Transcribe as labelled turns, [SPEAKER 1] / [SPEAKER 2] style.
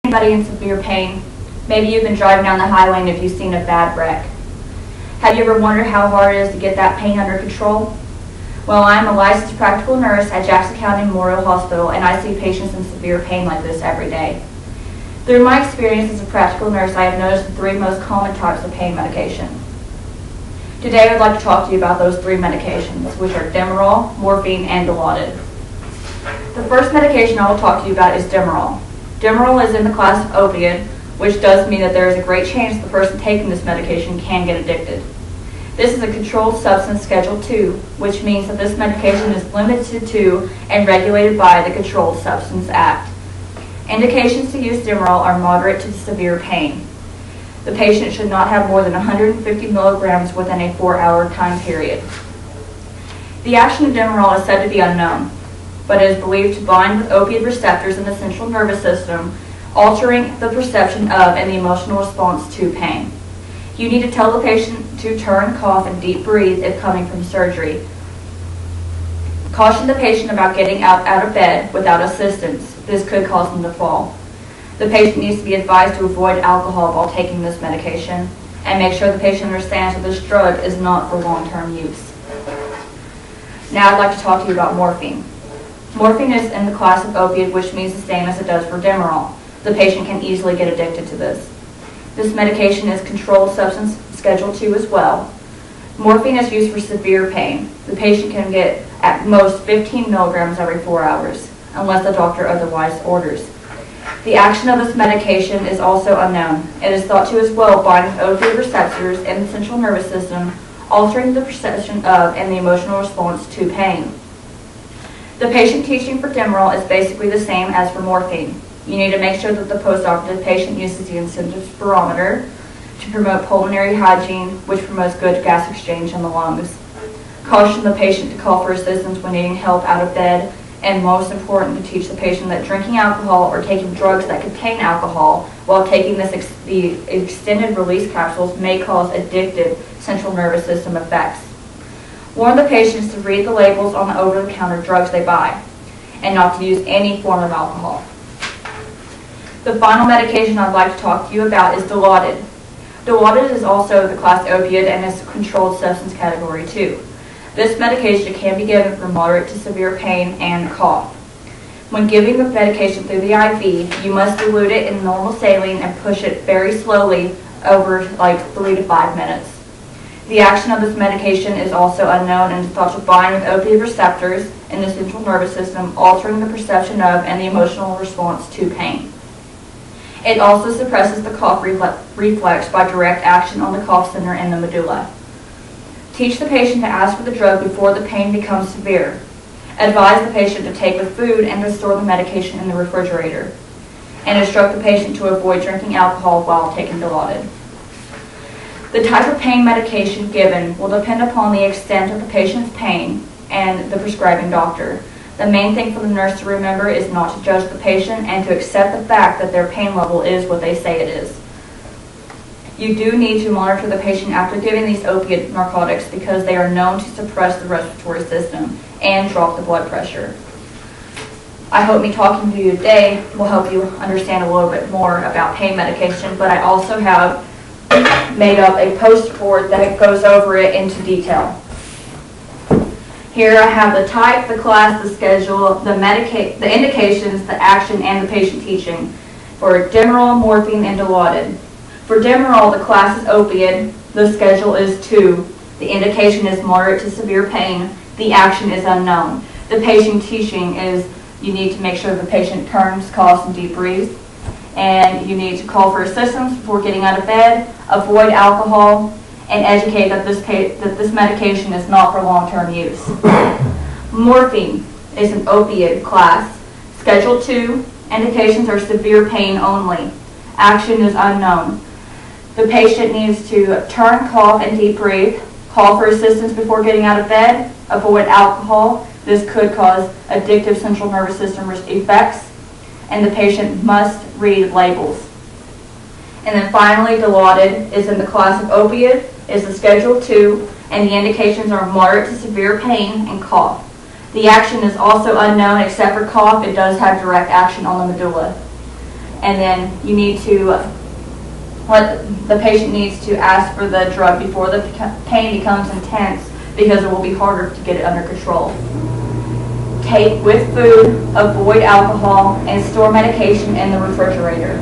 [SPEAKER 1] Anybody in severe pain? Maybe you've been driving down the highway and if you've seen a bad wreck. Have you ever wondered how hard it is to get that pain under control? Well, I'm a licensed practical nurse at Jackson County Memorial Hospital, and I see patients in severe pain like this every day. Through my experience as a practical nurse, I have noticed the three most common types of pain medication. Today, I'd like to talk to you about those three medications, which are Demerol, morphine, and Dilaudid. The first medication I will talk to you about is Demerol. Demerol is in the class of opiate, which does mean that there is a great chance the person taking this medication can get addicted. This is a controlled substance Schedule II, which means that this medication is limited to and regulated by the Controlled Substance Act. Indications to use Demerol are moderate to severe pain. The patient should not have more than 150 milligrams within a 4-hour time period. The action of Demerol is said to be unknown, but it is believed to bind with opioid receptors in the central nervous system, altering the perception of and the emotional response to pain. You need to tell the patient to turn, cough, and deep breathe if coming from surgery. Caution the patient about getting out of bed without assistance. This could cause them to fall. The patient needs to be advised to avoid alcohol while taking this medication, and make sure the patient understands that this drug is not for long-term use. Now I'd like to talk to you about morphine. Morphine is in the class of opiate, which means the same as it does for Demerol. The patient can easily get addicted to this. This medication is controlled substance Schedule II as well. Morphine is used for severe pain. The patient can get at most 15 milligrams every 4 hours, unless the doctor otherwise orders. The action of this medication is also unknown. It is thought to as well bind with opioid receptors in the central nervous system, altering the perception of and the emotional response to pain. The patient teaching for Demerol is basically the same as for morphine. You need to make sure that the postoperative patient uses the incentive spirometer to promote pulmonary hygiene, which promotes good gas exchange in the lungs. Caution the patient to call for assistance when needing help out of bed, and most important, to teach the patient that drinking alcohol or taking drugs that contain alcohol while taking the extended release capsules may cause addictive central nervous system effects. Warn the patients to read the labels on the over-the-counter drugs they buy, and not to use any form of alcohol. The final medication I'd like to talk to you about is Dilaudid. Dilaudid is also the class opiate and is a controlled substance Category 2. This medication can be given for moderate to severe pain and cough. When giving the medication through the IV, you must dilute it in normal saline and push it very slowly over like 3 to 5 minutes. The action of this medication is also unknown and is thought to bind with opioid receptors in the central nervous system, altering the perception of and the emotional response to pain. It also suppresses the cough reflex by direct action on the cough center and the medulla. Teach the patient to ask for the drug before the pain becomes severe. Advise the patient to take with food and to store the medication in the refrigerator. And instruct the patient to avoid drinking alcohol while taking Dilaudid. The type of pain medication given will depend upon the extent of the patient's pain and the prescribing doctor. The main thing for the nurse to remember is not to judge the patient and to accept the fact that their pain level is what they say it is. You do need to monitor the patient after giving these opiate narcotics because they are known to suppress the respiratory system and drop the blood pressure. I hope me talking to you today will help you understand a little bit more about pain medication, but I also have made up a poster board that goes over it into detail. Here I have the type, the class, the schedule, the indications, the action, and the patient teaching for Demerol, morphine, and Dilaudid. For Demerol, the class is opiate, the schedule is 2, the indication is moderate to severe pain, the action is unknown. The patient teaching is you need to make sure the patient turns, coughs, and deep breathes, and you need to call for assistance before getting out of bed, avoid alcohol, and educate that this medication is not for long-term use. Morphine is an opiate class. Schedule 2, indications are severe pain only. Action is unknown. The patient needs to turn, cough, and deep breathe, call for assistance before getting out of bed, avoid alcohol. This could cause addictive central nervous system effects, and the patient must read labels. And then finally, Dilaudid is in the class of opiate, is a Schedule 2, and the indications are moderate to severe pain and cough. The action is also unknown except for cough. It does have direct action on the medulla. and then you need to, the patient needs to ask for the drug before the pain becomes intense, because it will be harder to get it under control. Take with food, avoid alcohol, and store medication in the refrigerator.